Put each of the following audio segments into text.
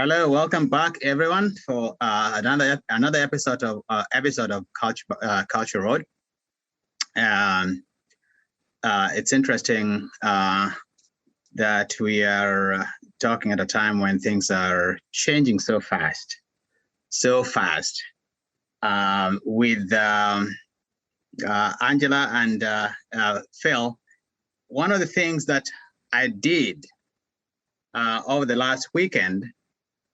Hello, welcome back, everyone, for another episode of Culture Road. It's interesting that we are talking at a time when things are changing so fast, with Angela and Phil. One of the things that I did over the last weekend,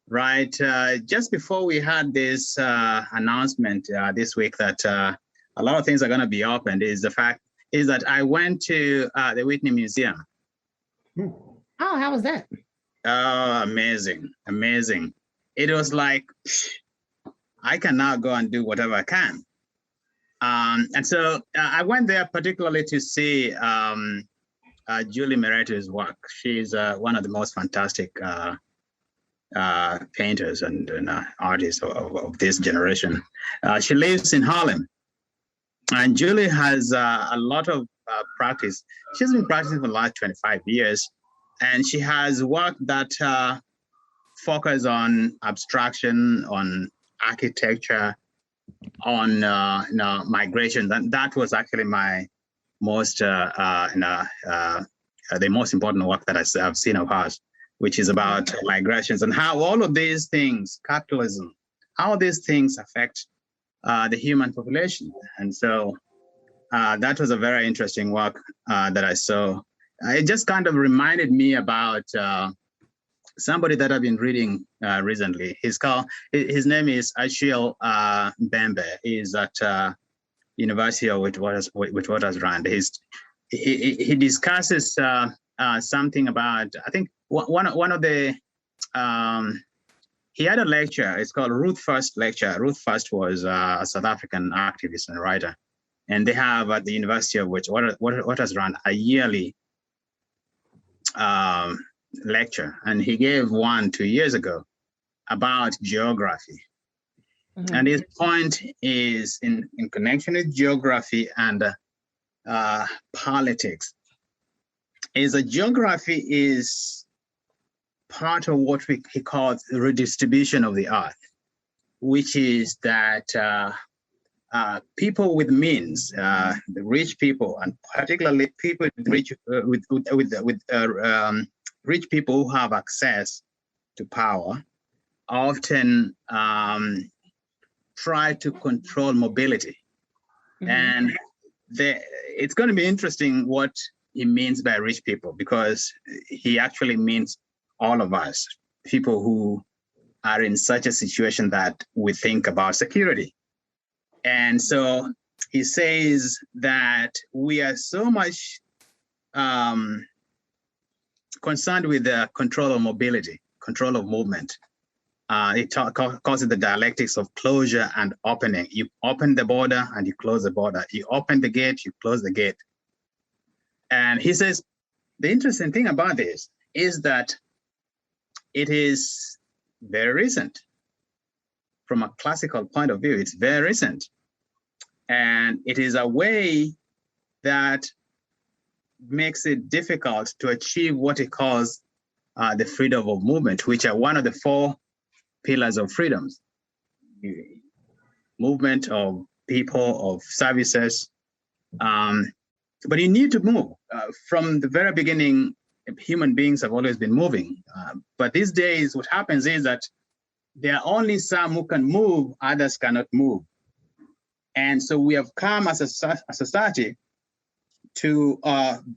right, just before we had this announcement this week that a lot of things are going to be opened, is that I went to the Whitney Museum. Oh, how was that? Oh, amazing. It was like, I can now go and do whatever I can. And so I went there particularly to see Julie Mereto's work. She's one of the most fantastic painters and artists of this generation. She lives in Harlem, and Julie has a lot of practice. She's been practicing for the last 25 years, and she has work that focus on abstraction, on architecture, on migration. That was actually my most the most important work that I've seen of hers, which is about migrations and how all of these things, capitalism, how these things affect the human population. And so that was a very interesting work that I saw. It just kind of reminded me about somebody that I've been reading recently. His name is Achille Mbembe. He's at University of Witwatersrand. He discusses something about, I think one of the he had a lecture. It's called Ruth First lecture. Ruth First was a South African activist and writer, and they have at the University of Witwatersrand a yearly lecture, and he gave one 2 years ago about geography. Mm-hmm. And his point is in connection with geography and politics, is that geography is part of what he calls the redistribution of the earth, which is that people with means, the rich people, and particularly people rich rich people who have access to power, often try to control mobility. Mm-hmm. And it's going to be interesting what he means by rich people, because he actually means all of us, people who are in such a situation that we think about security. And so he says that we are so much concerned with the control of mobility, control of movement. It calls it the dialectics of closure and opening. You open the border and you close the border. You open the gate, you close the gate. And he says, the interesting thing about this is that it is very recent. From a classical point of view, it's very recent. And it is a way that makes it difficult to achieve what he calls the freedom of movement, which are one of the four pillars of freedoms: movement of people, of services. But you need to move. From the very beginning, human beings have always been moving. But these days, what happens is that there are only some who can move, others cannot move. And so we have come as a society to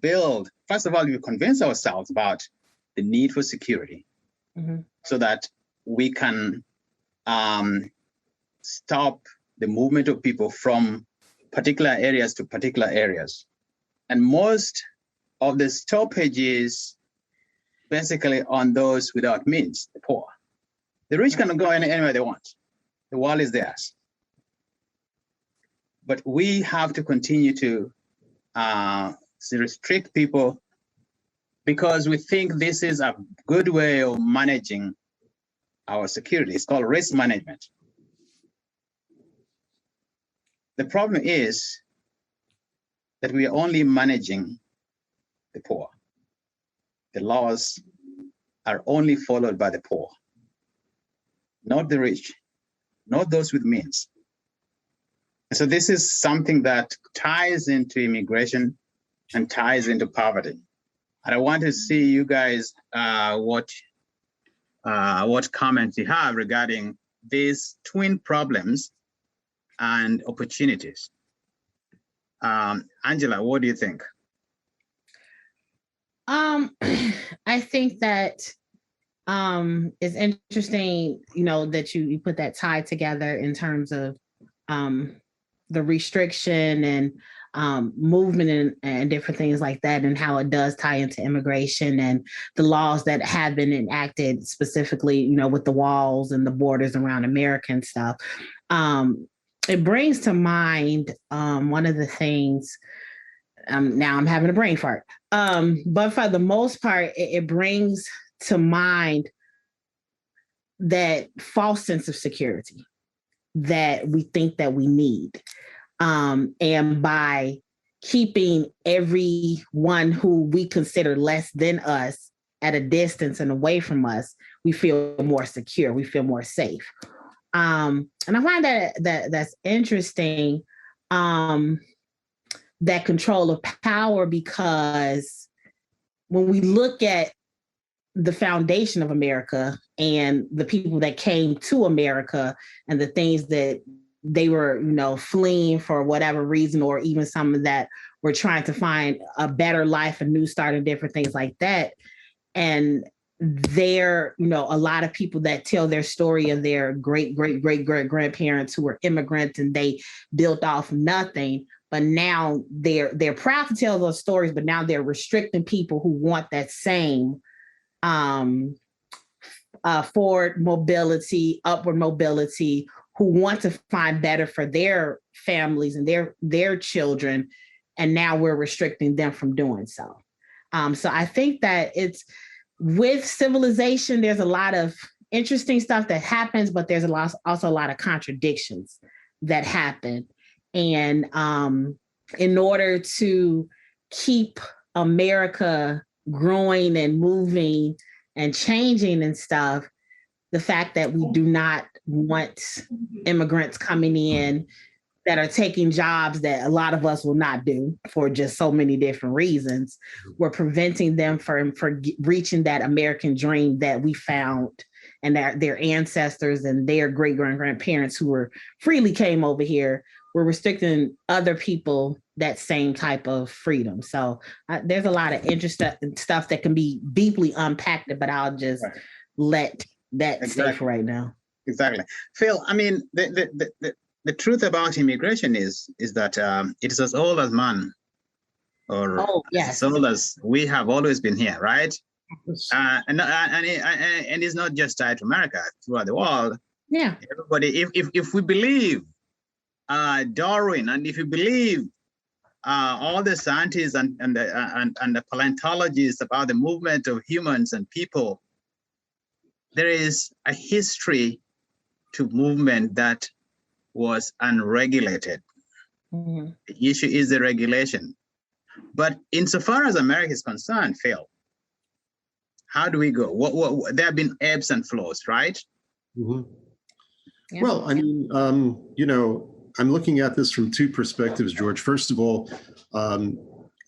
build, first of all, we convince ourselves about the need for security, mm-hmm. so that we can stop the movement of people from particular areas to particular areas. And most of the stoppage is basically on those without means, the poor. The rich can go anywhere they want. The world is theirs. But we have to continue to restrict people because we think this is a good way of managing our security. It's called risk management. The problem is that we are only managing the poor. The laws are only followed by the poor. not the rich, not those with means. So this is something that ties into immigration and ties into poverty. And I want to see you guys what comments you have regarding these twin problems and opportunities. Angela, what do you think? I think that it's interesting, that you put that tie together in terms of the restriction and movement and different things like that, and how it does tie into immigration and the laws that have been enacted specifically, with the walls and the borders around America and stuff. It brings to mind one of the things. Now I'm having a brain fart. But for the most part, it brings to mind that false sense of security that we think that we need. And by keeping everyone who we consider less than us at a distance and away from us, we feel more secure, we feel more safe. And I find that's interesting, that control of power, because when we look at the foundation of America and the people that came to America and the things that they were, fleeing for whatever reason, or even some that were trying to find a better life, a new start, and different things like that. And there, a lot of people that tell their story of their great grandparents who were immigrants and they built off nothing. But now they're proud to tell those stories, but now they're restricting people who want that same forward mobility, upward mobility, who want to find better for their families and their children. And now we're restricting them from doing so. So I think that it's, with civilization, there's a lot of interesting stuff that happens, but there's also a lot of contradictions that happen. And in order to keep America growing and moving and changing and stuff, the fact that we do not want immigrants coming in that are taking jobs that a lot of us will not do for just so many different reasons, we're preventing them from reaching that American dream that we found, and that their ancestors and their great-grandparents who were freely came over here. We're restricting other people that same type of freedom. So there's a lot of interesting stuff that can be deeply unpacked, but I'll just let that stay for right now. Exactly. Phil, I mean, the truth about immigration is that it is as old as man, or as old as we have always been here, right? And it's not just tied to America, throughout the world. Yeah. Everybody, if we believe Darwin, and if you believe all the scientists and the paleontologists about the movement of humans and people, there is a history to movement that was unregulated. Mm-hmm. The issue is the regulation. But insofar as America is concerned, Phil, how do we go? There have been ebbs and flows, right? Mm-hmm. Yeah. Well, I mean, I'm looking at this from two perspectives, George. First of all,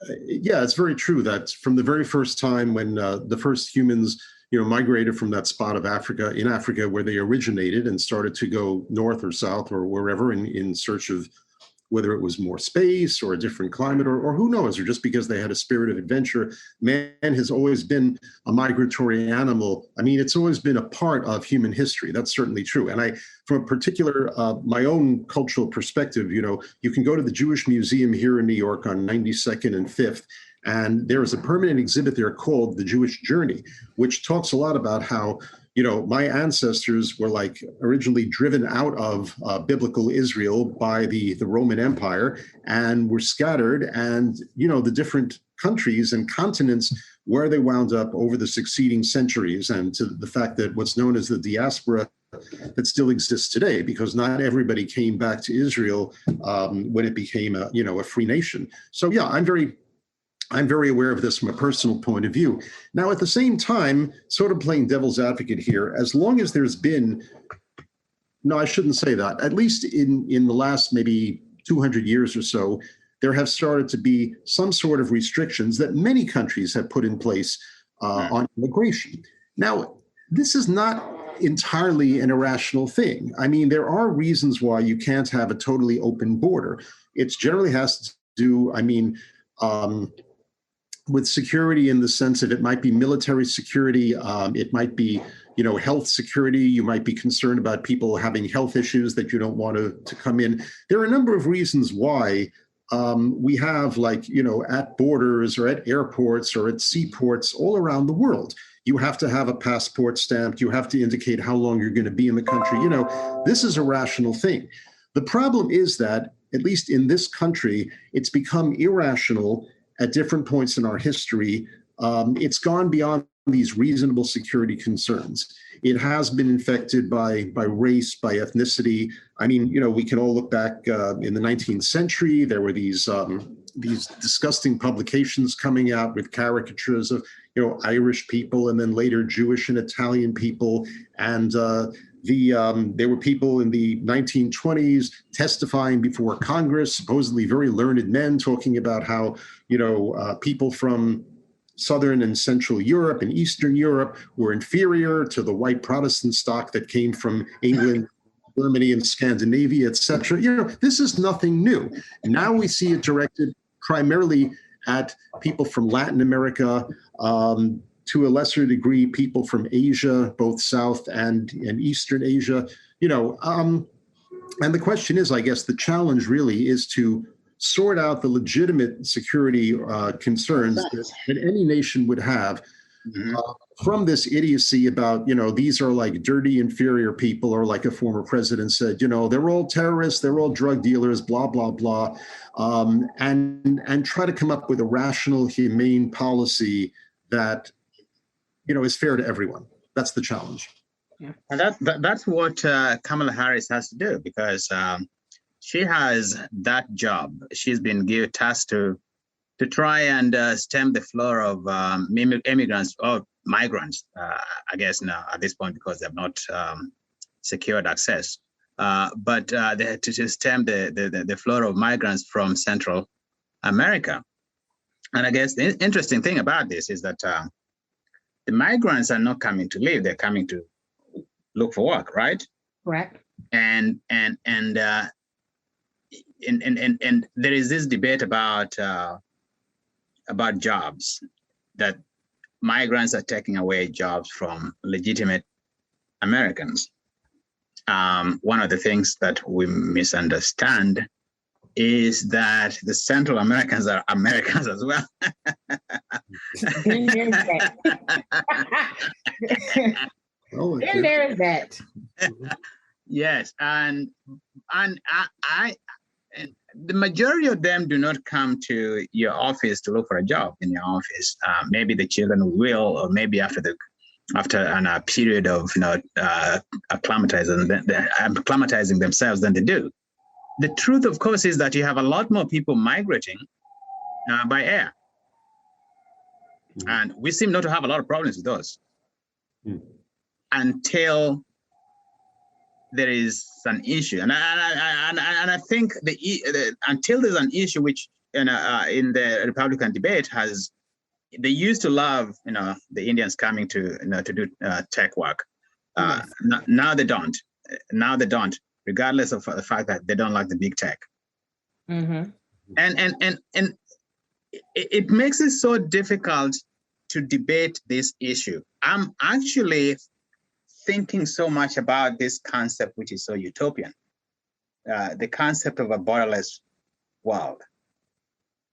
it's very true that from the very first time when the first humans, migrated from that spot of Africa, where they originated, and started to go north or south or wherever in search of whether it was more space or a different climate, or who knows, or just because they had a spirit of adventure. Man has always been a migratory animal. I mean, it's always been a part of human history. That's certainly true. And from a particular, my own cultural perspective, you can go to the Jewish Museum here in New York on 92nd and 5th, and there is a permanent exhibit there called The Jewish Journey, which talks a lot about how, my ancestors were originally driven out of biblical Israel by the Roman Empire, and were scattered, and, the different countries and continents where they wound up over the succeeding centuries, and to the fact that what's known as the diaspora that still exists today, because not everybody came back to Israel when it became a free nation. So yeah, I'm very aware of this from a personal point of view. Now, at the same time, sort of playing devil's advocate here, as long as there's been No, I shouldn't say that. At least in the last maybe 200 years or so, there have started to be some sort of restrictions that many countries have put in place on immigration. Now, this is not entirely an irrational thing. I mean, there are reasons why you can't have a totally open border. It generally has to do, with security in the sense of it might be military security, it might be, health security. You might be concerned about people having health issues that you don't want to come in. There are a number of reasons why we have, at borders or at airports or at seaports all around the world. You have to have a passport stamped. You have to indicate how long you're going to be in the country. This is a rational thing. The problem is that, at least in this country, it's become irrational at different points in our history. It's gone beyond these reasonable security concerns. It has been infected by race, by ethnicity. I mean, we can all look back in the 19th century. There were these disgusting publications coming out with caricatures of, Irish people, and then later Jewish and Italian people. And there were people in the 1920s testifying before Congress, supposedly very learned men, talking about how, people from Southern and Central Europe and Eastern Europe were inferior to the white Protestant stock that came from England, Germany, and Scandinavia, et cetera. This is nothing new. Now we see it directed primarily at people from Latin America, to a lesser degree, people from Asia, both South and Eastern Asia. And the question is, I guess the challenge really is to sort out the legitimate security concerns that any nation would have from this idiocy about, these are like dirty, inferior people, or like a former president said, they're all terrorists, they're all drug dealers, blah, blah, blah, and try to come up with a rational, humane policy that, is fair to everyone. That's the challenge. Yeah. And that's what Kamala Harris has to do, because she has that job. She's been given tasked to try and stem the flow of immigrants or migrants, I guess now at this point, because they have not secured access. But they had to stem the flow of migrants from Central America. And I guess the interesting thing about this is that the migrants are not coming to live; they're coming to look for work, right? Correct. And there is this debate about jobs, that migrants are taking away jobs from legitimate Americans. One of the things that we misunderstand is that the Central Americans are Americans as well. Then there's that. Then there's that. Yes, and the majority of them do not come to your office to look for a job in your office. Maybe the children will, or maybe after a period of acclimatizing themselves than they do. The truth, of course, is that you have a lot more people migrating by air. And we seem not to have a lot of problems with those until there is an issue. And I think until there's an issue, which in the Republican debate they used to love the Indians coming to do tech work. Now they don't. Regardless of the fact that they don't like the big tech. And it makes it so difficult to debate this issue. I'm actually thinking so much about this concept, which is so utopian, the concept of a borderless world,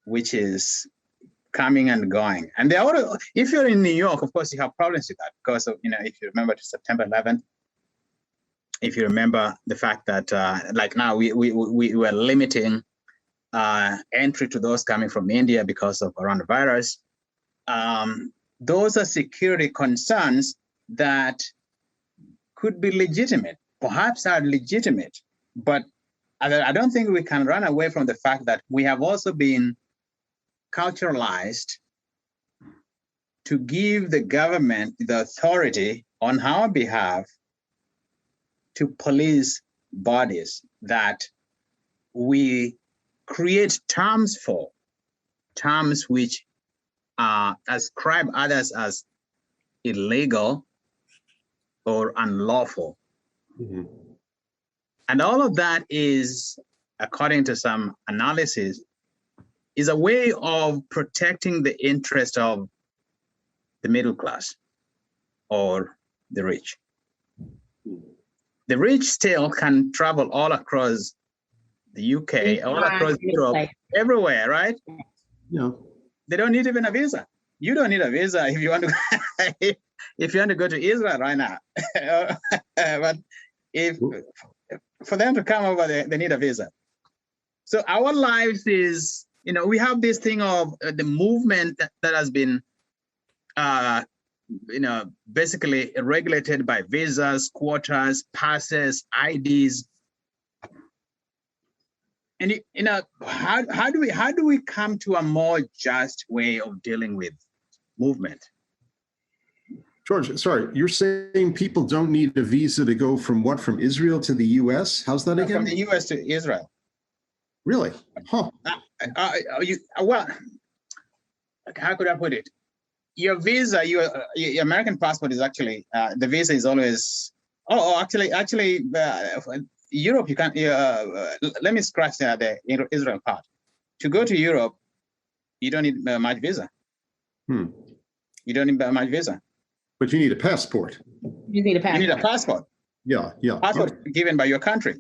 which is coming and going. And if you're in New York, of course, you have problems with that because of, if you remember September 11th, if you remember the fact that like now we were limiting entry to those coming from India because of coronavirus. Those are security concerns that could be legitimate, perhaps are legitimate, but I don't think we can run away from the fact that we have also been culturalized to give the government the authority on our behalf to police bodies that we create terms which ascribe others as illegal or unlawful. Mm-hmm. And all of that is, according to some analysis, is a way of protecting the interest of the middle class or the rich. The rich still can travel all across the UK, all across Europe, everywhere, right? Yeah. They don't need even a visa. You don't need a visa if you want to if you want to go to Israel right now. But for them to come over, they need a visa. So our lives is, we have this thing of the movement that has been, basically regulated by visas, quotas, passes, IDs. And how do we come to a more just way of dealing with movement? George, sorry, you're saying people don't need a visa to go from Israel to the US? How's that again? From the US to Israel. Really? Huh. Well, how could I put it? Your visa, your American passport is actually, the visa is always, actually, Europe, you can't, let me scratch the Israel part. To go to Europe, you don't need much visa. You don't need much visa. But you need a passport. You need a passport. You need a passport. Yeah. Passport given by your country.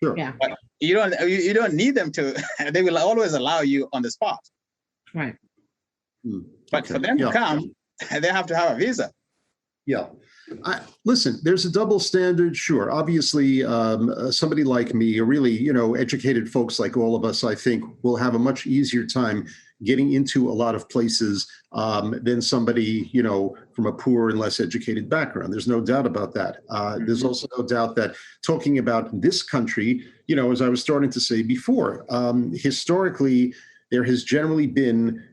Sure. Yeah. But you don't need them to, they will always allow you on the spot. Right. But for them to come, they have to have a visa. Yeah. Listen, there's a double standard. Sure. Obviously, somebody like me, or really, educated folks like all of us, I think, will have a much easier time getting into a lot of places than somebody, from a poor and less educated background. There's no doubt about that. There's also no doubt that talking about this country, as I was starting to say before, historically, there has generally been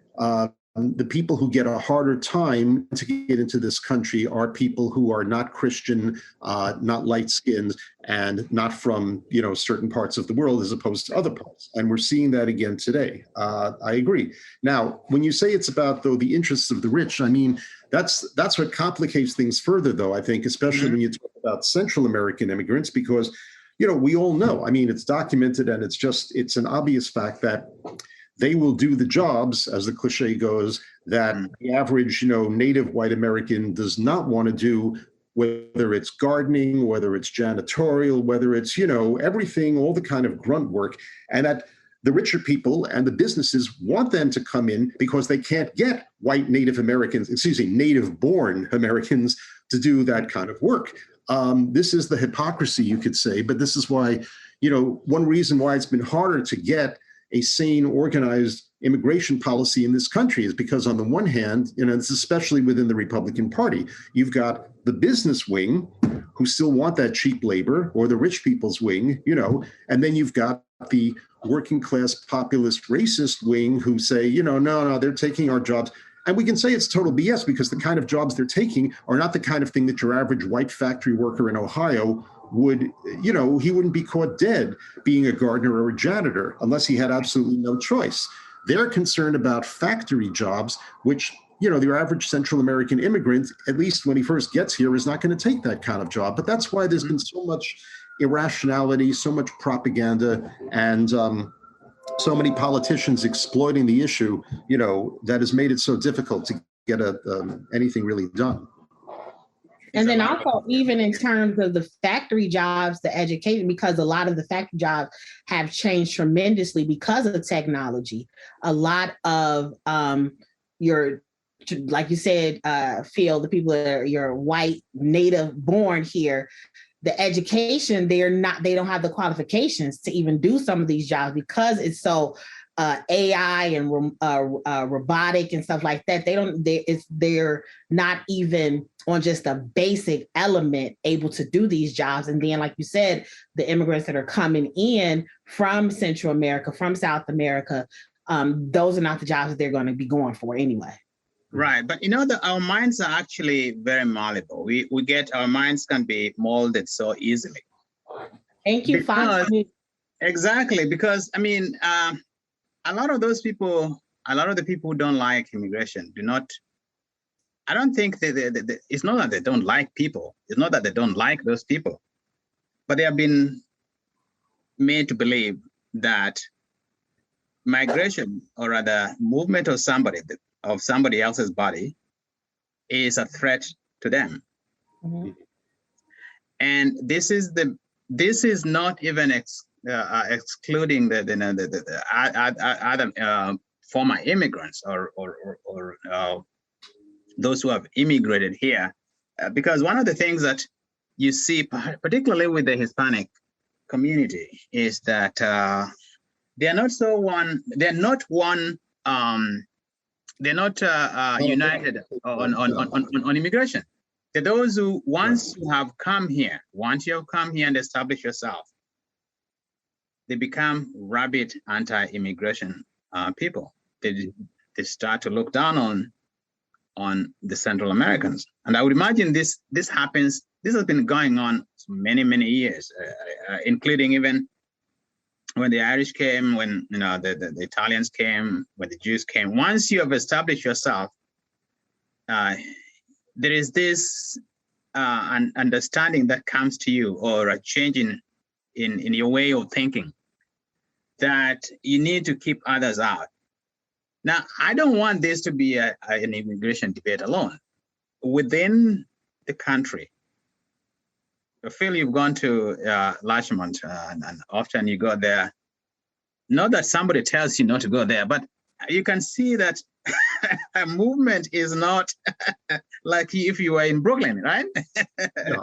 the people who get a harder time to get into this country are people who are not Christian, not light-skinned, and not from, certain parts of the world as opposed to other parts. And we're seeing that again today. I agree. Now, when you say it's about, though, the interests of the rich, I mean, that's what complicates things further, though, I think, especially when you talk about Central American immigrants, because, we all know, I mean, it's documented and it's an obvious fact that they will do the jobs, as the cliche goes, that the average, native white American does not want to do, whether it's gardening, whether it's janitorial, whether it's, everything, all the kind of grunt work. And that the richer people and the businesses want them to come in because they can't get white native born Americans to do that kind of work. This is the hypocrisy, you could say, but this is why, one reason why it's been harder to get a sane, organized immigration policy in this country is because, on the one hand, it's especially within the Republican Party, you've got the business wing who still want that cheap labor, or the rich people's wing, and then you've got the working class populist racist wing who say, no, they're taking our jobs. And we can say it's total BS because the kind of jobs they're taking are not the kind of thing that your average white factory worker in Ohio would, he wouldn't be caught dead being a gardener or a janitor unless he had absolutely no choice. They're concerned about factory jobs, which, the average Central American immigrant, at least when he first gets here, is not going to take that kind of job. But that's why there's been so much irrationality, so much propaganda, and so many politicians exploiting the issue, that has made it so difficult to get anything really done. And then also, even in terms of the factory jobs, the education, because a lot of the factory jobs have changed tremendously because of technology. A lot of like you said, Phil, the people that are your white native born here, the education, they don't have the qualifications to even do some of these jobs because it's so AI and robotic and stuff like that. They're not even on just a basic element able to do these jobs. And then, like you said, the immigrants that are coming in from Central America, from South America, those are not the jobs that they're going to be going for anyway. Right. But our minds are actually very malleable. Our minds can be molded so easily. Thank you. Because, exactly, because I mean, a lot of those people, a lot of the people who don't like immigration do not. I don't think it's not that they don't like people. It's not that they don't like those people, but they have been made to believe that migration, or rather movement of somebody else's body, is a threat to them. Mm-hmm. And this is not even excluding the other former immigrants or those who have immigrated here, because one of the things that you see, particularly with the Hispanic community, is that they're not united on immigration. To those who, once you have come here and established yourself, they become rabid anti-immigration people. They start to look down on the Central Americans. And I would imagine this happens, this has been going on many years, including even when the Irish came, when the Italians came, when the Jews came. Once you have established yourself, there is this an understanding that comes to you, or a change in your way of thinking, that you need to keep others out. Now, I don't want this to be an immigration debate alone. Within the country, I feel you've gone to Larchmont, and often you go there. Not that somebody tells you not to go there, but you can see that a movement is not like if you were in Brooklyn, right? Yeah.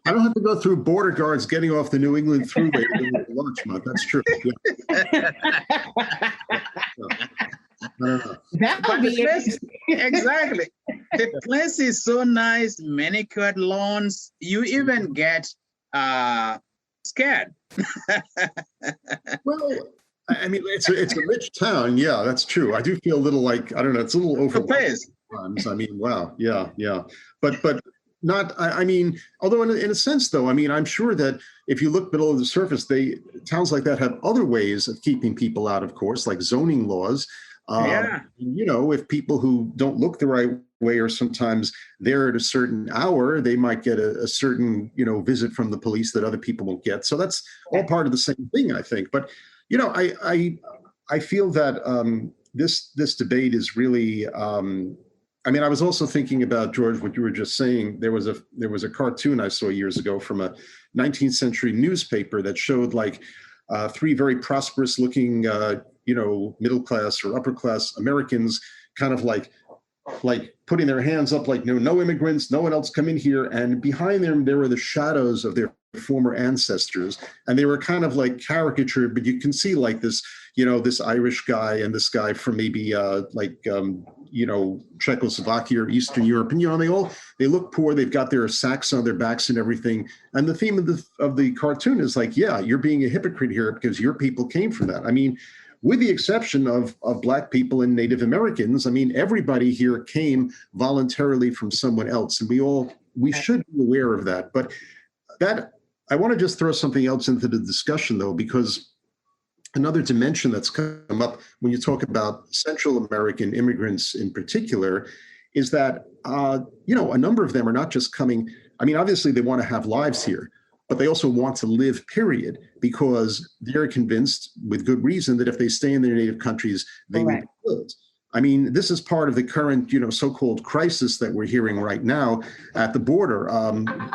I don't have to go through border guards getting off the New England Thruway to Larchmont. That's true. Yeah. That would be exactly. The place is so nice, manicured lawns. You even get scared. Well, I mean, it's a rich town. Yeah, that's true. I do feel a little like, I don't know, it's a little overwhelming sometimes. I mean, wow. Yeah. But not, I mean, although in a sense, though, I mean, I'm sure that if you look below the surface, towns like that have other ways of keeping people out, of course, like zoning laws. If people who don't look the right way are sometimes there at a certain hour, they might get a certain, visit from the police that other people won't get. So that's all part of the same thing, I think. But, I feel that this debate is really, I mean, I was also thinking about, George, what you were just saying. There was a cartoon I saw years ago from a 19th century newspaper that showed like three very prosperous looking, middle class or upper class Americans kind of like putting their hands up like, no immigrants, no one else come in here. And behind them, there were the shadows of their former ancestors. And they were kind of like caricatured, but you can see like this, this Irish guy and this guy from maybe Czechoslovakia or Eastern Europe. And, they look poor. They've got their sacks on their backs and everything. And the theme of the cartoon is like, yeah, you're being a hypocrite here because your people came from that. I mean, with the exception of Black people and Native Americans, I mean, everybody here came voluntarily from someone else. And we should be aware of that. But I want to just throw something else into the discussion, though, because another dimension that's come up when you talk about Central American immigrants in particular is that, a number of them are not just coming. I mean, obviously, they want to have lives here, but they also want to live, period, because they're convinced with good reason that if they stay in their native countries, they will be killed. I mean, this is part of the current, so-called crisis that we're hearing right now at the border.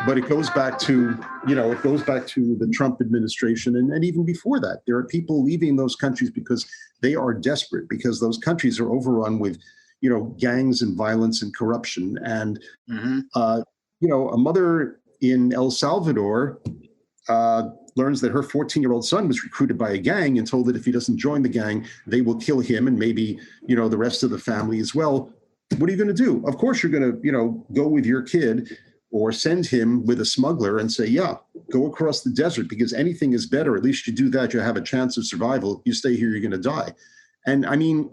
But it goes back to, the Trump administration. And even before that, there are people leaving those countries because they are desperate, because those countries are overrun with, gangs and violence and corruption. And, a mother in El Salvador learns that her 14-year-old son was recruited by a gang and told that if he doesn't join the gang, they will kill him and maybe, the rest of the family as well. What are you going to do? Of course, you're going to, go with your kid or send him with a smuggler and say, yeah, go across the desert because anything is better. At least you do that. You have a chance of survival. You stay here, you're going to die. And I mean,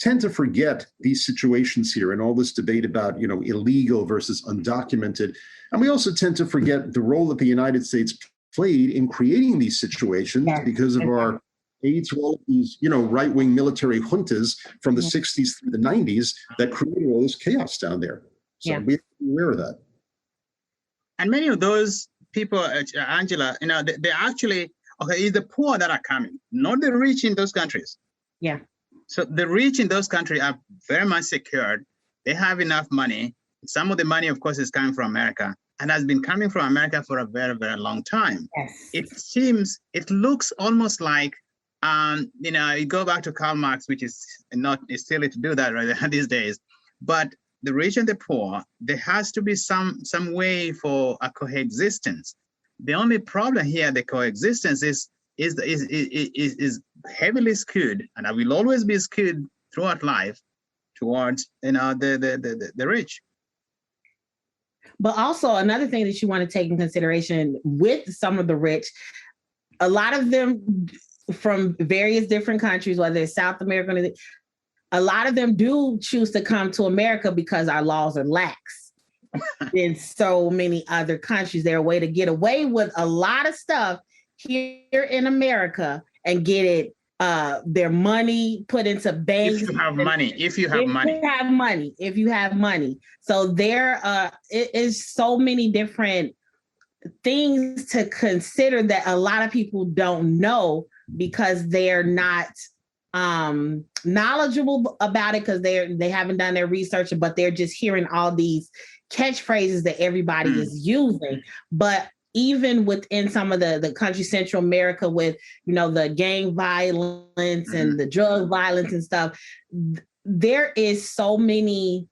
tend to forget these situations here and all this debate about, illegal versus undocumented. And we also tend to forget the role that the United States played in creating these situations because of our aid to all of these, right-wing military juntas from the 60s through the 90s that created all this chaos down there. So we have to be aware of that. And many of those people, Angela, they actually, it's the poor that are coming, not the rich in those countries. Yeah. So the rich in those countries are very much secured. They have enough money. Some of the money, of course, is coming from America and has been coming from America for a very, very long time. Yes. It looks almost like, you go back to Karl Marx, which is it's silly to do that right these days, but the rich and the poor, there has to be some way for a coexistence. The only problem here, the coexistence is heavily skewed, and I will always be skewed throughout life towards the rich. But also another thing that you want to take in consideration with some of the rich, a lot of them from various different countries, whether it's South America, a lot of them do choose to come to America because our laws are lax. In so many other countries, they're a way to get away with a lot of stuff here in America and get it, their money put into banks. If you have money. So there is so many different things to consider that a lot of people don't know because they're not knowledgeable about it because they haven't done their research, but they're just hearing all these catchphrases that everybody is using. But even within some of the countries, Central America, with the gang violence and the drug violence and stuff, there is so many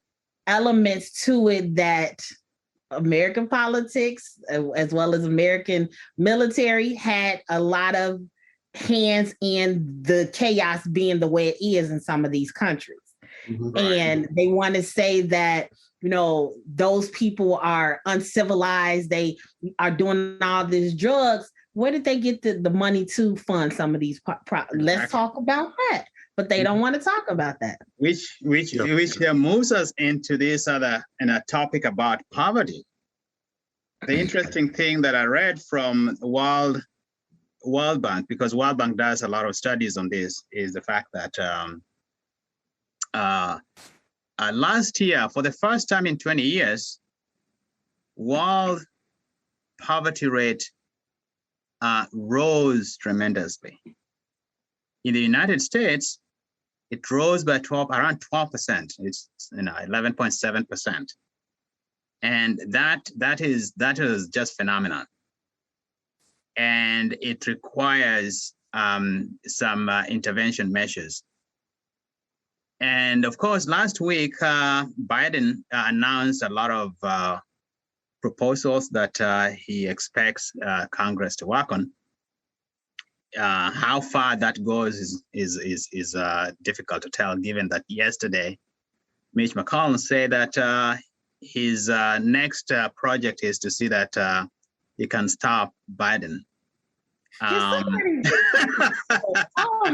elements to it that American politics, as well as American military, had a lot of hands in the chaos being the way it is in some of these countries. Right. And they want to say that, those people are uncivilized. They are doing all these drugs. Where did they get the money to fund some of these? Let's talk about that. But they don't want to talk about that. Which moves us into this other topic about poverty. The interesting thing that I read from World Bank, because World Bank does a lot of studies on this, is the fact that last year, for the first time in 20 years, world poverty rate rose tremendously. In the United States, it rose by around 12%. It's 11.7%, and that is just phenomenal. And it requires some intervention measures. And of course, last week, Biden announced a lot of proposals that he expects Congress to work on. How far that goes is difficult to tell, given that yesterday, Mitch McConnell said that his next project is to see that he can stop Biden. Oh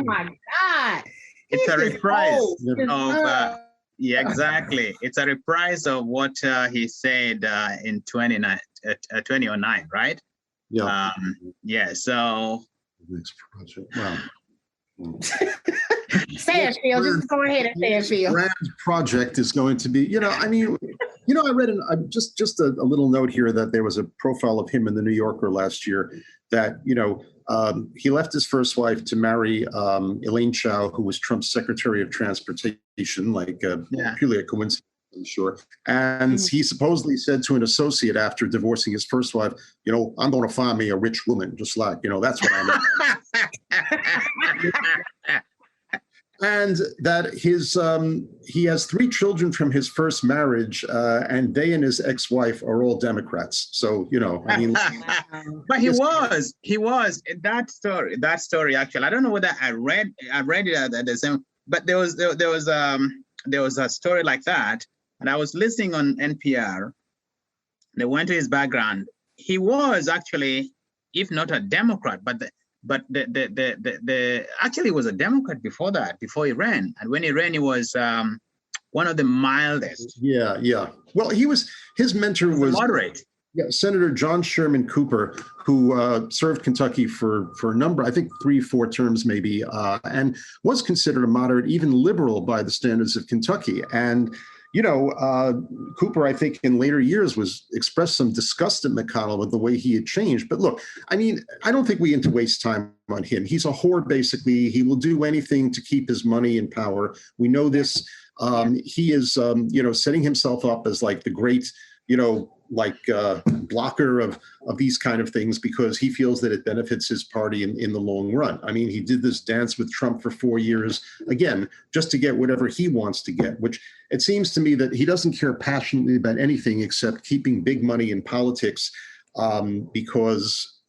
my God. It's a reprise of, exactly. It's a reprise of what he said in 2009, right? Yeah. So. Next project. Wow. Say it, Phil. Just go ahead and say it, Phil. Grand project is going to be, I read just a little note here that there was a profile of him in the New Yorker last year that, he left his first wife to marry Elaine Chao, who was Trump's Secretary of Transportation, purely a coincidence, I'm sure. And he supposedly said to an associate after divorcing his first wife, I'm going to find me a rich woman, just like, that's what I mean. And that he has 3 children from his first marriage, and they and his ex-wife are all Democrats. So, but he was that story actually. I don't know whether I read it at the same, but there was a story like that, and I was listening on NPR. They went to his background. He was actually, if not a Democrat, but but the actually was a Democrat before that, before he ran. And when he ran, he was one of the mildest. Yeah. Well, his mentor was moderate. Yeah, Senator John Sherman Cooper, who served Kentucky for a number, I think 3-4 terms maybe, and was considered a moderate, even liberal by the standards of Kentucky. And Cooper, I think in later years expressed some disgust at McConnell with the way he had changed. But look, I mean, I don't think we need to waste time on him. He's a whore, basically. He will do anything to keep his money in power. We know this. He is, setting himself up as like the great, blocker of these kind of things because he feels that it benefits his party in the long run. I mean, he did this dance with Trump for 4 years, again, just to get whatever he wants to get, which it seems to me that he doesn't care passionately about anything except keeping big money in politics because,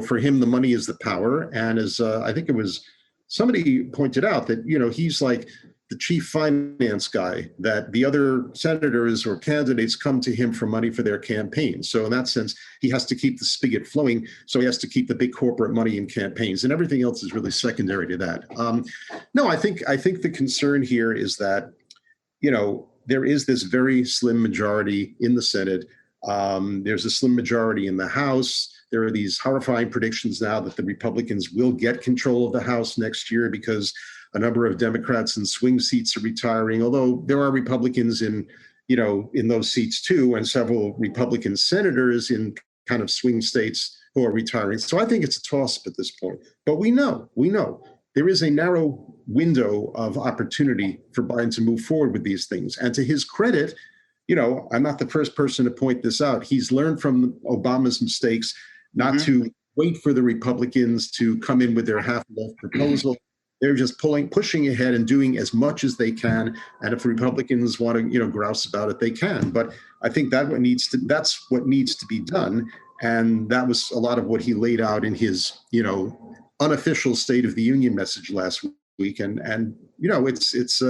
for him, the money is the power. And as I think it was somebody pointed out that, he's like the chief finance guy, that the other senators or candidates come to him for money for their campaigns. So in that sense, he has to keep the spigot flowing. So he has to keep the big corporate money in campaigns, and everything else is really secondary to that. No, I think the concern here is that, there is this very slim majority in the Senate. There's a slim majority in the House. There are these horrifying predictions now that the Republicans will get control of the House next year because a number of Democrats in swing seats are retiring, although there are Republicans in those seats too, and several Republican senators in kind of swing states who are retiring. So I think it's a toss-up at this point. But we know there is a narrow window of opportunity for Biden to move forward with these things. And to his credit, I'm not the first person to point this out. He's learned from Obama's mistakes not to wait for the Republicans to come in with their half-left proposal. They're just pushing ahead and doing as much as they can. And if the Republicans want to, grouse about it, they can. But I think that's what needs to be done. And that was a lot of what he laid out in his, unofficial State of the Union message last week. And it's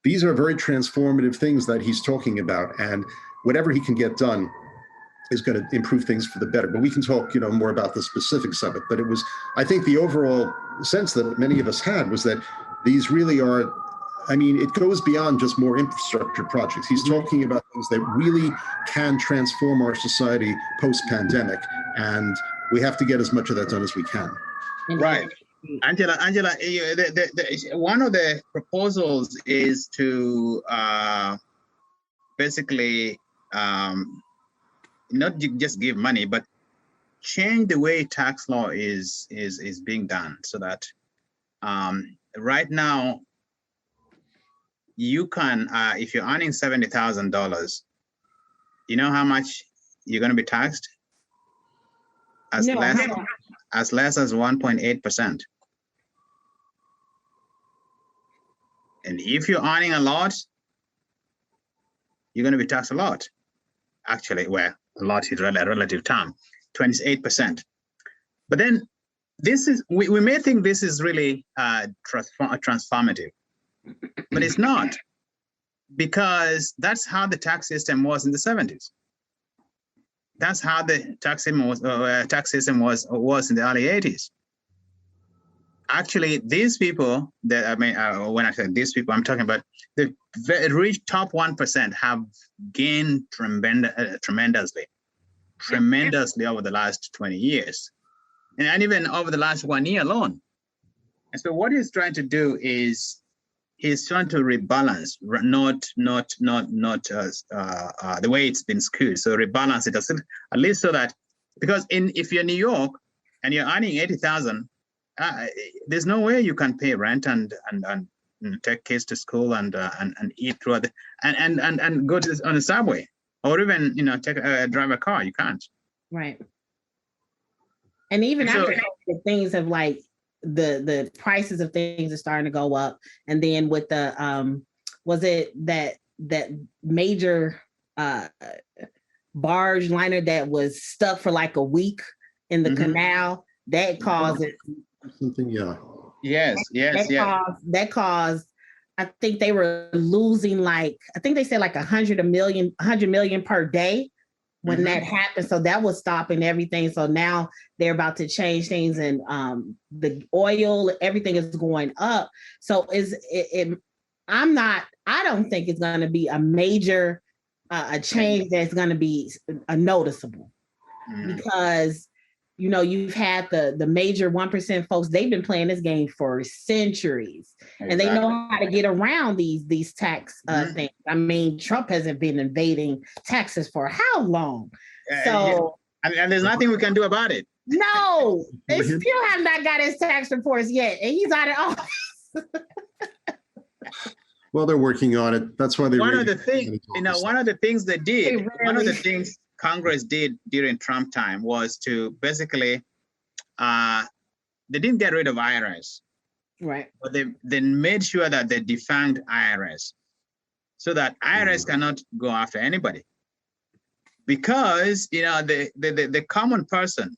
these are very transformative things that he's talking about. And whatever he can get done is going to improve things for the better. But we can talk, more about the specifics of it. But I think the overall sense that many of us had was that these really are, it goes beyond just more infrastructure projects. He's talking about things that really can transform our society post-pandemic. And we have to get as much of that done as we can. Right. Angela, one of the proposals is to basically not just give money, but change the way tax law is being done, so that right now you can, if you're earning $70,000, you know how much you're going to be taxed? As less as 1.8%. And if you're earning a lot, you're going to be taxed a lot. Actually, well, a lot is a relative term, 28%. But then we may think this is really transformative, but it's not, because that's how the tax system was in the 70s. That's how the tax system was in the early 80s. Actually, these people when I say these people, I'm talking about the very rich top 1% have gained tremendously over the last 20 years, and even over the last 1 year alone. And so what he's trying to do is he's trying to rebalance, not the way it's been skewed. So rebalance it at least so that, because if you're in New York and you're earning 80,000, there's no way you can pay rent and take kids to school and eat throughout and go on the subway, or even drive a car. You can't. Right. And even after the things of like the prices of things are starting to go up, and then with the was it that major barge liner that was stuck for like a week in the canal that caused it. Something, yeah. Yes. That caused, I think they were losing, like, I think they said like 100 million per day when that happened. So that was stopping everything. So now they're about to change things, and the oil, everything is going up. So I don't think it's going to be a major a change that's going to be noticeable, because you've had the major 1% folks. They've been playing this game for centuries, and they know how to get around these tax things. I mean, Trump hasn't been invading taxes for how long? So and there's nothing we can do about it. No, they still have not got his tax reports yet, and he's out of office. Well, they're working on it. That's why one of the things they did, one of the things Congress did during Trump time was to basically, they didn't get rid of IRS, right? But they made sure that they defanged IRS, so that IRS cannot go after anybody, because the common person,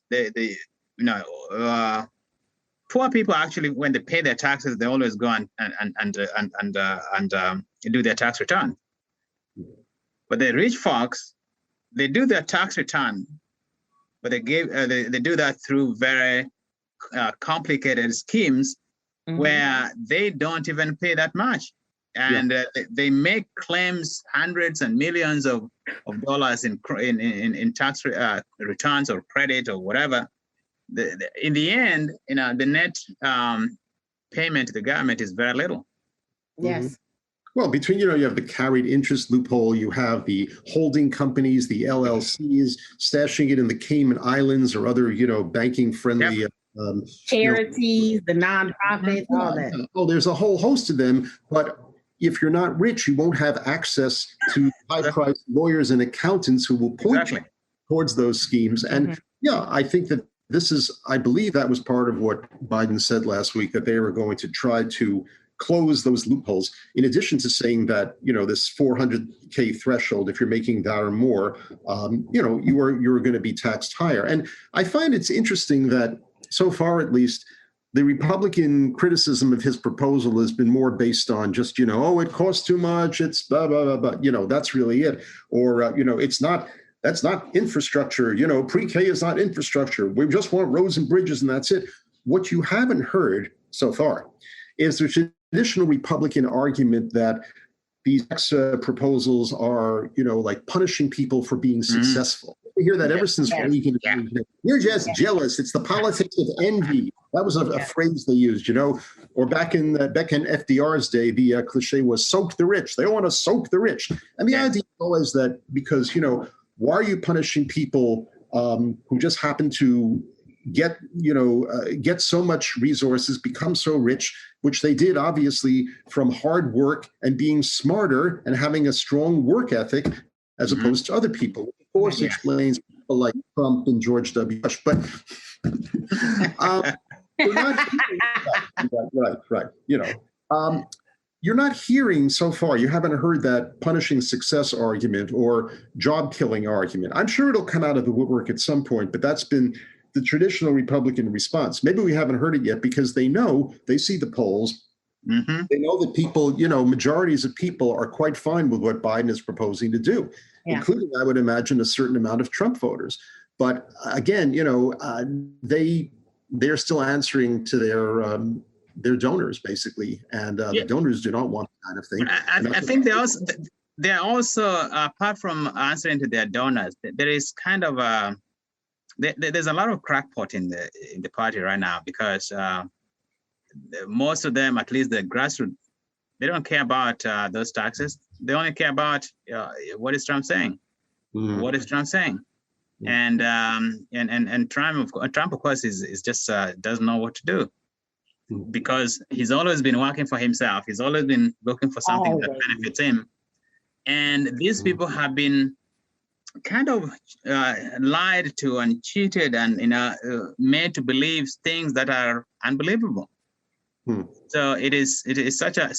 poor people actually, when they pay their taxes, they always go and do their tax return. But the rich folks, they do their tax return, but they do that through very complicated schemes where they don't even pay that much, and they make claims hundreds and millions of dollars in tax returns or credit or whatever. In the end, the net payment to the government is very little. Yes. Well, between, you have the carried interest loophole, you have the holding companies, the LLCs, stashing it in the Cayman Islands or other, banking friendly charities, the nonprofits, all that. Oh, there's a whole host of them. But if you're not rich, you won't have access to high-priced lawyers and accountants who will point you towards those schemes. And I think that I believe that was part of what Biden said last week, that they were going to try to close those loopholes, in addition to saying that, this 400K threshold, if you're making that or more, you're going to be taxed higher. And I find it's interesting that so far, at least, the Republican criticism of his proposal has been more based on just, it costs too much, it's blah, blah, blah, blah, that's really it. Or, that's not infrastructure, pre-K is not infrastructure. We just want roads and bridges and that's it. What you haven't heard so far is the traditional Republican argument that these proposals are, like punishing people for being successful. We hear that ever since Reagan. You're just jealous. It's the politics of envy. That was a phrase they used, or back in FDR's day, the cliche was soak the rich. They all want to soak the rich. And the idea is that because, why are you punishing people who just happen to get so much resources, become so rich, which they did obviously from hard work and being smarter and having a strong work ethic as opposed to other people. Of course, explains people like Trump and George W. Bush, but you're not right. You're not hearing so far, you haven't heard that punishing success argument or job killing argument. I'm sure it'll come out of the woodwork at some point, but that's been the traditional Republican response. Maybe we haven't heard it yet because they see the polls. They know that people, majorities of people are quite fine with what Biden is proposing to do, including, I would imagine, a certain amount of Trump voters. But again, they're still answering to their donors, basically, and the donors do not want that kind of thing. I think they're also apart from answering to their donors, there is kind of there's a lot of crackpot in the party right now, because most of them, at least the grassroots, they don't care about those taxes. They only care about what is Trump saying. What is Trump saying? And Trump, of course, is just doesn't know what to do, because he's always been working for himself. He's always been looking for something that benefits him. And these people have been kind of lied to and cheated and made to believe things that are unbelievable. So it is such a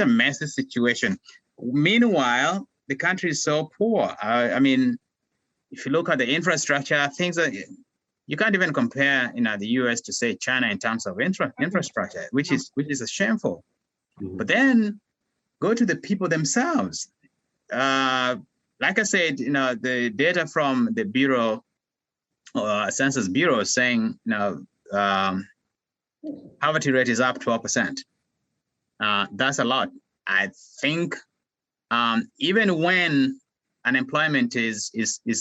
messy situation. Meanwhile, the country is so poor. I mean, if you look at the infrastructure, things that you can't even compare, the U.S. to say China in terms of infrastructure, which is shameful. But then go to the people themselves. like I said, the data from the Bureau, Census Bureau, is saying, poverty rate is up 12%. That's a lot. I think even when unemployment is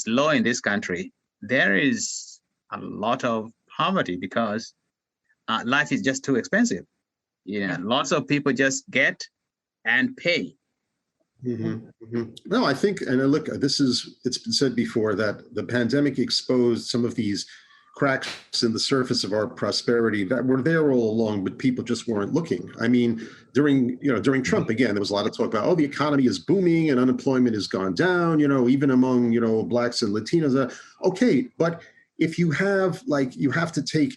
low in this country, there is a lot of poverty because life is just too expensive. Lots of people just get and pay. No, I think, and look, it's been said before that the pandemic exposed some of these cracks in the surface of our prosperity that were there all along, but people just weren't looking. I mean, during Trump, again, there was a lot of talk about, the economy is booming and unemployment has gone down, even among, Blacks and Latinos. Okay, but if you have to take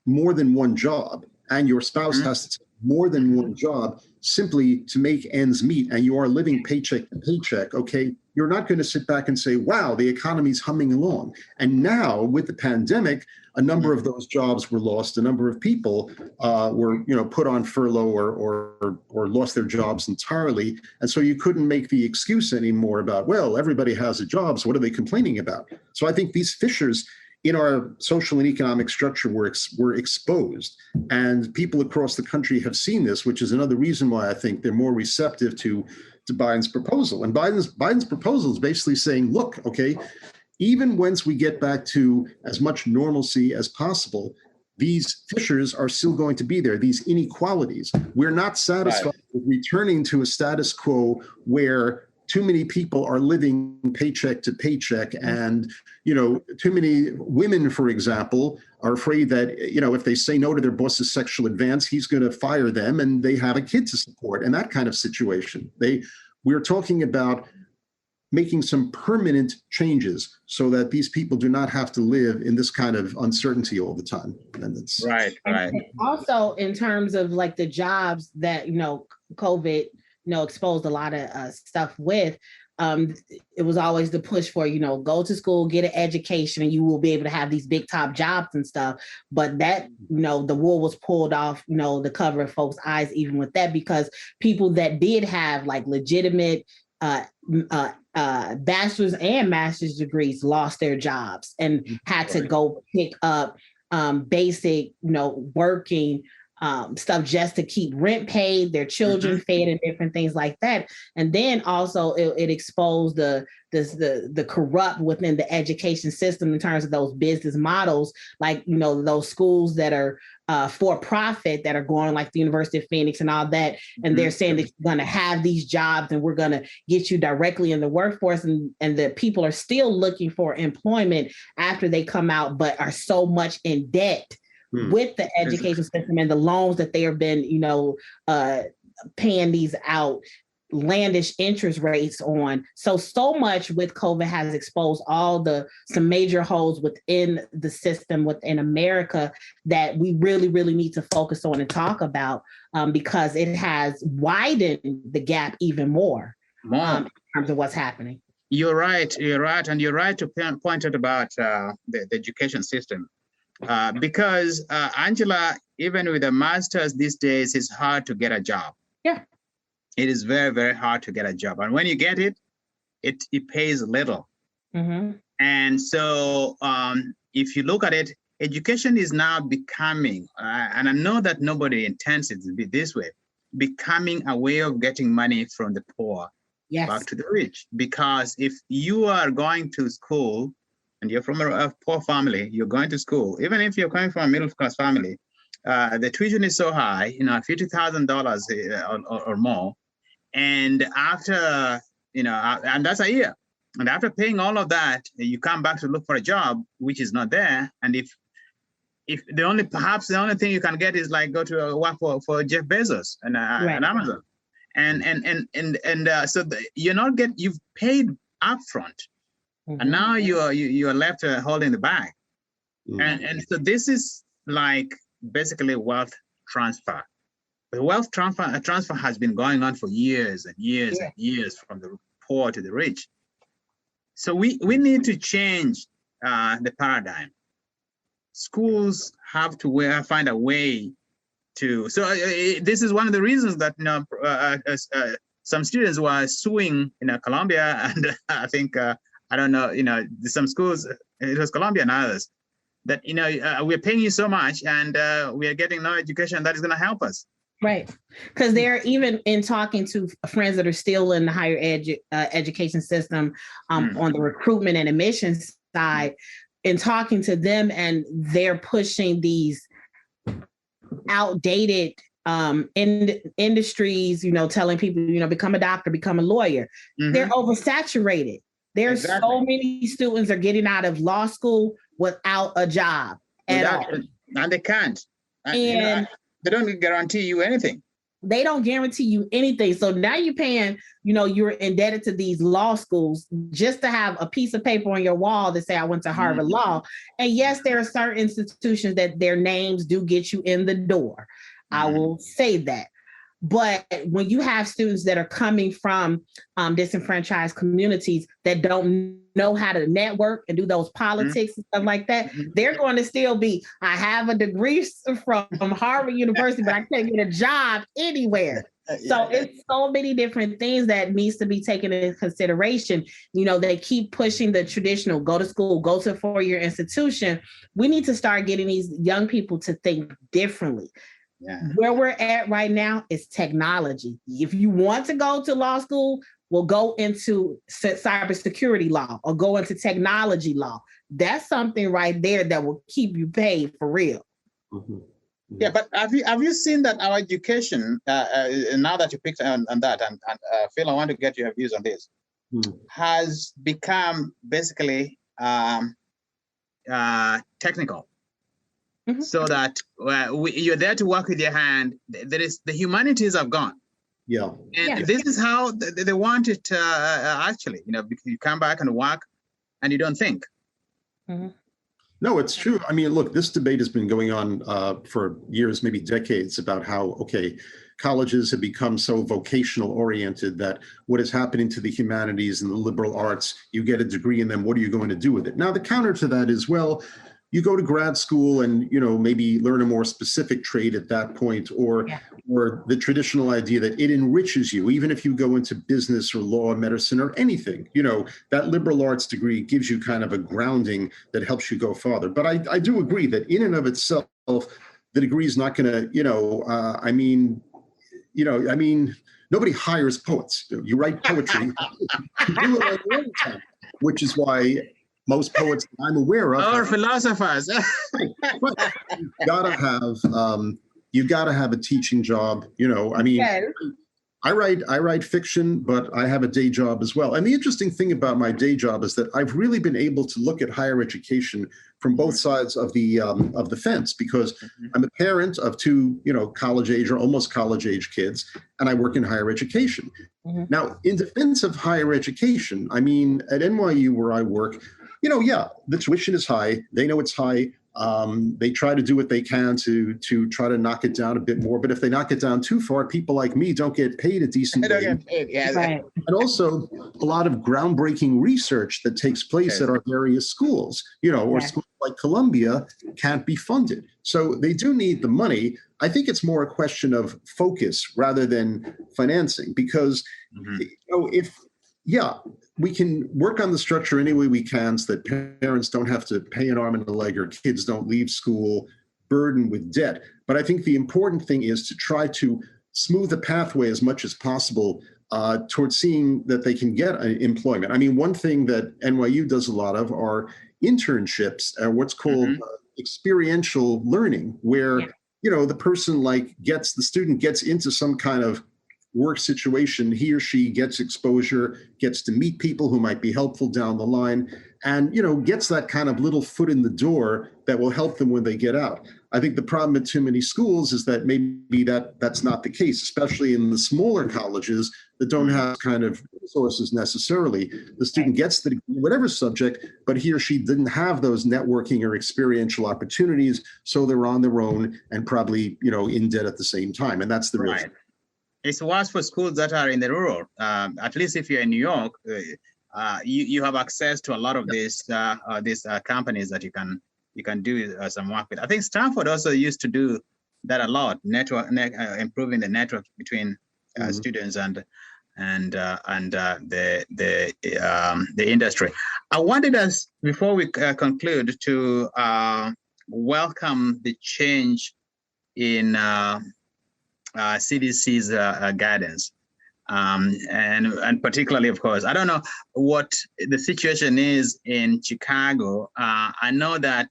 more than one job and your spouse has to take more than one job simply to make ends meet, and you are living paycheck to paycheck, okay, you're not going to sit back and say, wow, the economy's humming along. And now with the pandemic, a number of those jobs were lost. A number of people were, put on furlough or lost their jobs entirely. And so you couldn't make the excuse anymore about, well, everybody has a job, so what are they complaining about? So I think these fissures in our social and economic structure were exposed, and people across the country have seen this, which is another reason why I think they're more receptive to Biden's proposal. And Biden's proposal is basically saying, look, okay, even once we get back to as much normalcy as possible, these fissures are still going to be there, these inequalities. We're not satisfied with returning to a status quo where too many people are living paycheck to paycheck, and too many women, for example, are afraid that if they say no to their boss's sexual advance, he's going to fire them, and they have a kid to support, and that kind of situation. We're talking about making some permanent changes so that these people do not have to live in this kind of uncertainty all the time. And it's right. And also, in terms of like the jobs that COVID exposed a lot of stuff with, it was always the push for, go to school, get an education, and you will be able to have these big top jobs and stuff. But that, the wool was pulled off, the cover of folks' eyes, even with that, because people that did have like legitimate bachelor's and master's degrees lost their jobs and had to go pick up basic, working stuff just to keep rent paid, their children fed, and different things like that. And then also it exposed the corrupt within the education system in terms of those business models, like those schools that are for profit that are going like the University of Phoenix and all that, and they're saying that you're going to have these jobs and we're going to get you directly in the workforce, and the people are still looking for employment after they come out, but are so much in debt with the education system and the loans that they have been, paying these outlandish interest rates on. So much with COVID has exposed some major holes within the system within America that we really, really need to focus on and talk about, because it has widened the gap even more in terms of what's happening. You're right. And you're right to point out about the education system. Because Angela, even with a master's these days, it's hard to get a job. Yeah. It is very, very hard to get a job. And when you get it, it pays little. And so if you look at it, education is now becoming, and I know that nobody intends it to be this way, becoming a way of getting money from the poor back to the rich. Because if you are going to school, and you're from a poor family, you're going to school, even if you're coming from a middle-class family, the tuition is so high, $50,000 or more. And after, and that's a year. And after paying all of that, you come back to look for a job, which is not there. And if the only thing you can get is like go to work for Jeff Bezos and Amazon. So you've paid upfront. And now you are left holding the bag, and so this is like basically wealth transfer. The wealth transfer has been going on for years and years and years from the poor to the rich. So we need to change the paradigm. Schools have to find a way to. So this is one of the reasons that some students were suing, Colombia, and I think I don't know, some schools, it was Colombia and others, that we're paying you so much, and we are getting no education that is going to help us. Right, because they're even in talking to friends that are still in the higher education system on the recruitment and admissions side, in talking to them, and they're pushing these outdated industries, telling people, become a doctor, become a lawyer. They're oversaturated. There's so many students are getting out of law school without a job at all. And they can't. And they don't guarantee you anything. They don't guarantee you anything. So now you're paying, you're indebted to these law schools just to have a piece of paper on your wall that say, I went to Harvard Law. And yes, there are certain institutions that their names do get you in the door. I will say that. But when you have students that are coming from disenfranchised communities that don't know how to network and do those politics and stuff like that, they're going to still be, I have a degree from Harvard University, but I can't get a job anywhere. So it's so many different things that needs to be taken into consideration. They keep pushing the traditional, go to school, go to a 4-year institution. We need to start getting these young people to think differently. Yeah. Where we're at right now is technology. If you want to go to law school, we'll go into cybersecurity law or go into technology law. That's something right there that will keep you paid for real. Yeah, but have you seen that our education, now that you picked on that, and Phil, I want to get your views on this, has become basically technical. So that you're there to work with your hand. The humanities have gone. Yeah. And this is how they want it actually. You come back and work and you don't think. No, it's true. I mean, look, this debate has been going on for years, maybe decades, about how, colleges have become so vocational oriented that what is happening to the humanities and the liberal arts, you get a degree in them, what are you going to do with it? Now, the counter to that is, well, you go to grad school and, maybe learn a more specific trade at that point, or the traditional idea that it enriches you, even if you go into business or law, medicine, or anything, that liberal arts degree gives you kind of a grounding that helps you go farther. But I do agree that in and of itself, the degree is not going to, nobody hires poets. You write poetry, you do it on your own time, which is why most poets that I'm aware of are philosophers. You gotta have a teaching job. I write fiction, but I have a day job as well. And the interesting thing about my day job is that I've really been able to look at higher education from both sides of the fence, because I'm a parent of 2, college age or almost college age kids, and I work in higher education. Now, in defense of higher education, I mean, at NYU where I work, the tuition is high. They know it's high. They try to do what they can to try to knock it down a bit more. But if they knock it down too far, people like me don't get paid a decent wage. Right. And also a lot of groundbreaking research that takes place at our various schools, or schools like Columbia can't be funded. So they do need the money. I think it's more a question of focus rather than financing, because we can work on the structure any way we can so that parents don't have to pay an arm and a leg, or kids don't leave school burdened with debt. But I think the important thing is to try to smooth the pathway as much as possible towards seeing that they can get employment. I mean, one thing that NYU does a lot of are internships, what's called experiential learning, where the student gets into some kind of work situation, he or she gets exposure, gets to meet people who might be helpful down the line, and gets that kind of little foot in the door that will help them when they get out. I think the problem at too many schools is that maybe that's not the case, especially in the smaller colleges that don't have kind of resources necessarily. The student gets the degree, whatever subject, but he or she didn't have those networking or experiential opportunities, so they're on their own and probably in debt at the same time, and that's the real thing. It's worse for schools that are in the rural. At least if you're in New York, you have access to a lot of these companies that you can do some work with. I think Stanford also used to do that a lot, improving the network between students and and the industry. I wanted us, before we conclude, to welcome the change in CDC's guidance. And particularly, of course, I don't know what the situation is in Chicago. I know that,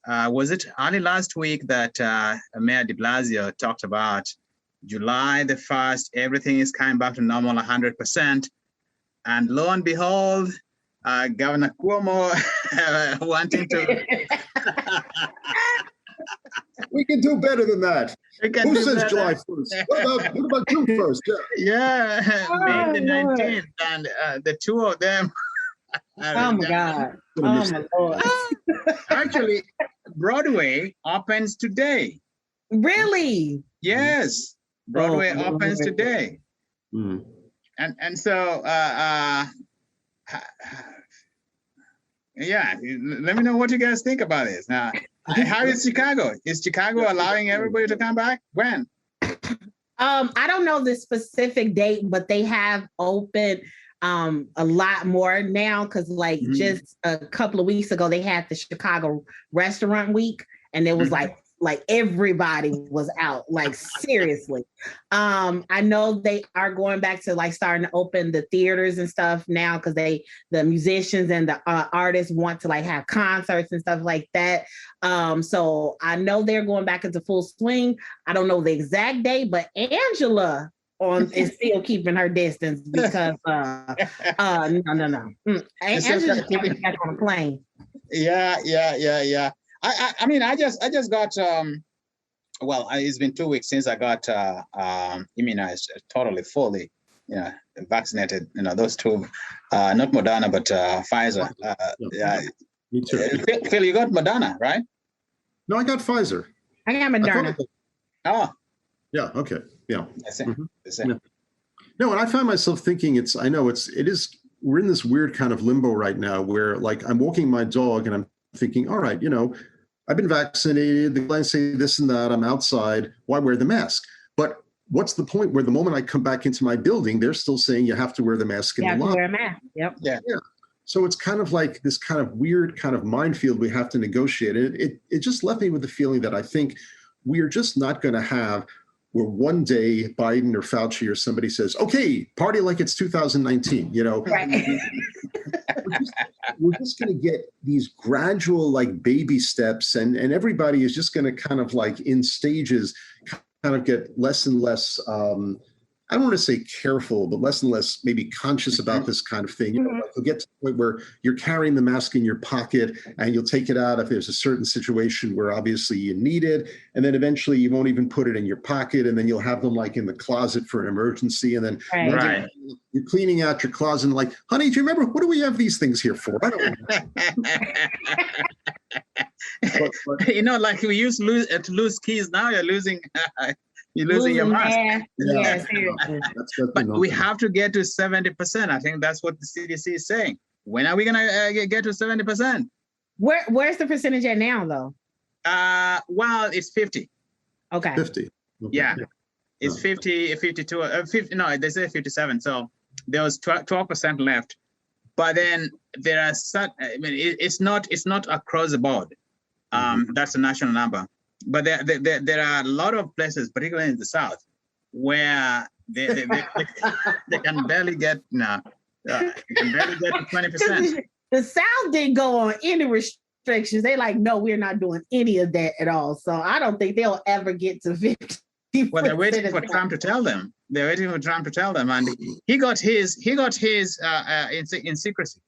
was it only last week that Mayor de Blasio talked about July the 1st, everything is coming back to normal 100%. And lo and behold, Governor Cuomo wanting to... We can do better than that. Who says better. July 1st? What about June 1st? Yeah, May the 19th, and the two of them. Oh my God. Oh my Lord. Actually, Broadway opens today. Really? Yes, Broadway opens today. Mm. And so, yeah, let me know what you guys think about this. Now, how is Chicago? Is Chicago allowing everybody to come back? When? I don't know the specific date, but they have opened a lot more now, because like just a couple of weeks ago, they had the Chicago Restaurant Week, and it was like everybody was out, like seriously. I know they are going back to like starting to open the theaters and stuff now, because the musicians and the artists want to like have concerts and stuff like that. So I know they're going back into full swing. I don't know the exact date, but Angela is still keeping her distance, because no. Angela's keeping back on a plane. Yeah. I mean, I just got well, it's been 2 weeks since I got immunized totally, fully, vaccinated. Those two, not Moderna, but Pfizer. Yeah, me too. Phil, you got Moderna, right? No, I got Pfizer. I got Moderna. Oh, yeah. Okay. Yeah. That's it. That's it. Yeah. No, and I find myself thinking we're in this weird kind of limbo right now, where like I'm walking my dog and I'm thinking, all right, I've been vaccinated, the guys say this and that, I'm outside, why wear the mask? But what's the point where the moment I come back into my building, they're still saying you have to wear the mask in the lobby. You have to wear a mask, yep. Yeah. So it's kind of like this kind of weird kind of minefield we have to negotiate. And it just left me with the feeling that I think we're just not going to have where one day Biden or Fauci or somebody says, okay, party like it's 2019, Right. We're just going to get these gradual like baby steps, and everybody is just going to kind of like in stages kind of get less and less, I don't want to say careful, but less and less maybe conscious about this kind of thing. Like you'll get to the point where you're carrying the mask in your pocket and you'll take it out if there's a certain situation where obviously you need it. And then eventually you won't even put it in your pocket, and then you'll have them like in the closet for an emergency. And then you're cleaning out your closet and like, honey, do you remember, what do we have these things here for? I don't know. but, like we used to lose keys, now you're losing... You're losing your mask. Yeah, seriously. But we have to get to 70%. I think that's what the CDC is saying. When are we going to get to 70%? Where's the percentage at now, though? Well, it's 50. Okay. 50. Okay. Yeah. It's 50, 52, 50. No, they say 57. So there was 12% left. But then there are it's not across the board. That's a national number. But there are a lot of places, particularly in the South, where they can barely get to 20%. The South didn't go on any restrictions. They like, no, we're not doing any of that at all. So I don't think they'll ever get to 50%. Well, they're waiting for Trump to tell them. And he got his in secrecy.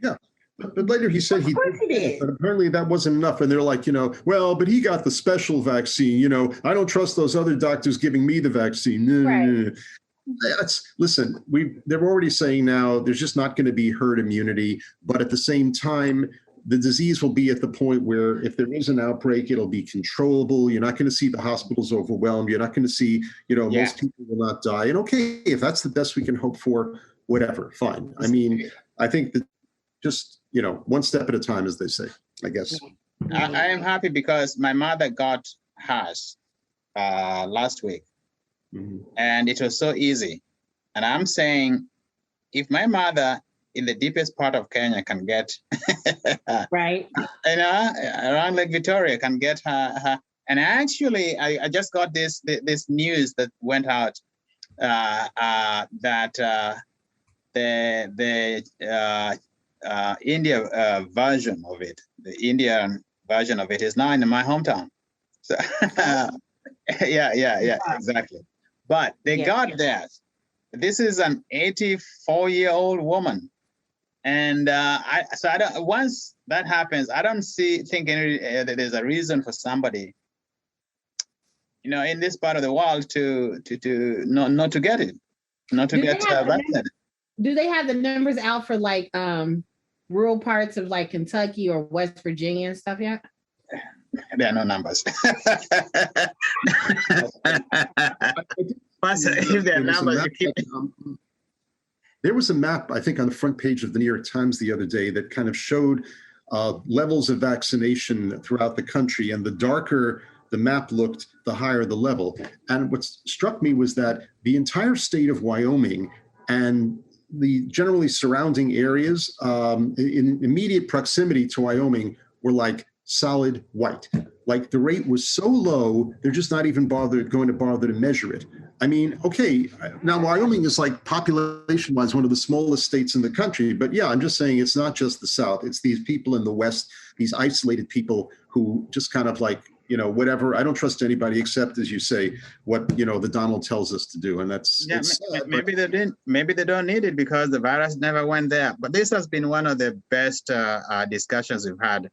Yeah. But later he said he did, but apparently that wasn't enough. And they're like, well, but he got the special vaccine. I don't trust those other doctors giving me the vaccine. No. Listen, they're already saying now there's just not going to be herd immunity. But at the same time, the disease will be at the point where if there is an outbreak, it'll be controllable. You're not going to see the hospitals overwhelmed. You're not going to see, most people will not die. And okay, if that's the best we can hope for, whatever, fine. I mean, I think that just, one step at a time, as they say, I guess. I am happy because my mother got hers last week. And it was so easy. And I'm saying, if my mother in the deepest part of Kenya can get, right, around Lake Victoria can get her. And actually, I just got this news that went out that the India version of it, the Indian version of it, is now in my hometown. So, yeah, exactly. But they got that. This is an 84-year-old woman, and once that happens, I don't think that there's a reason for somebody, in this part of the world to not to get it, not to get vaccinated. Do they have the numbers out for like rural parts of like Kentucky or West Virginia and stuff yet? There are no numbers. If there are numbers, there was a map, I think, on the front page of the New York Times the other day that kind of showed levels of vaccination throughout the country, and the darker the map looked, the higher the level. And what struck me was that the entire state of Wyoming and the generally surrounding areas in immediate proximity to Wyoming were like solid white. Like the rate was so low, they're just not even going to bother to measure it. I mean, okay, now Wyoming is like population-wise one of the smallest states in the country, but yeah, I'm just saying it's not just the South, it's these people in the West, these isolated people who just kind of like, whatever, I don't trust anybody except, as you say, what, the Donald tells us to do. And that's, maybe they don't need it because the virus never went there. But this has been one of the best discussions we've had.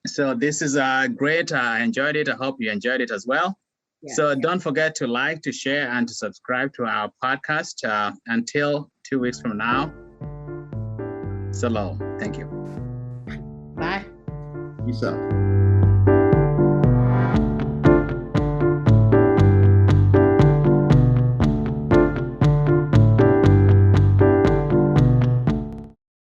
So this is great. I enjoyed it. I hope you enjoyed it as well. Yeah. So don't forget to like, to share, and to subscribe to our podcast. Until 2 weeks from now. So long. Thank you. Bye. Peace out.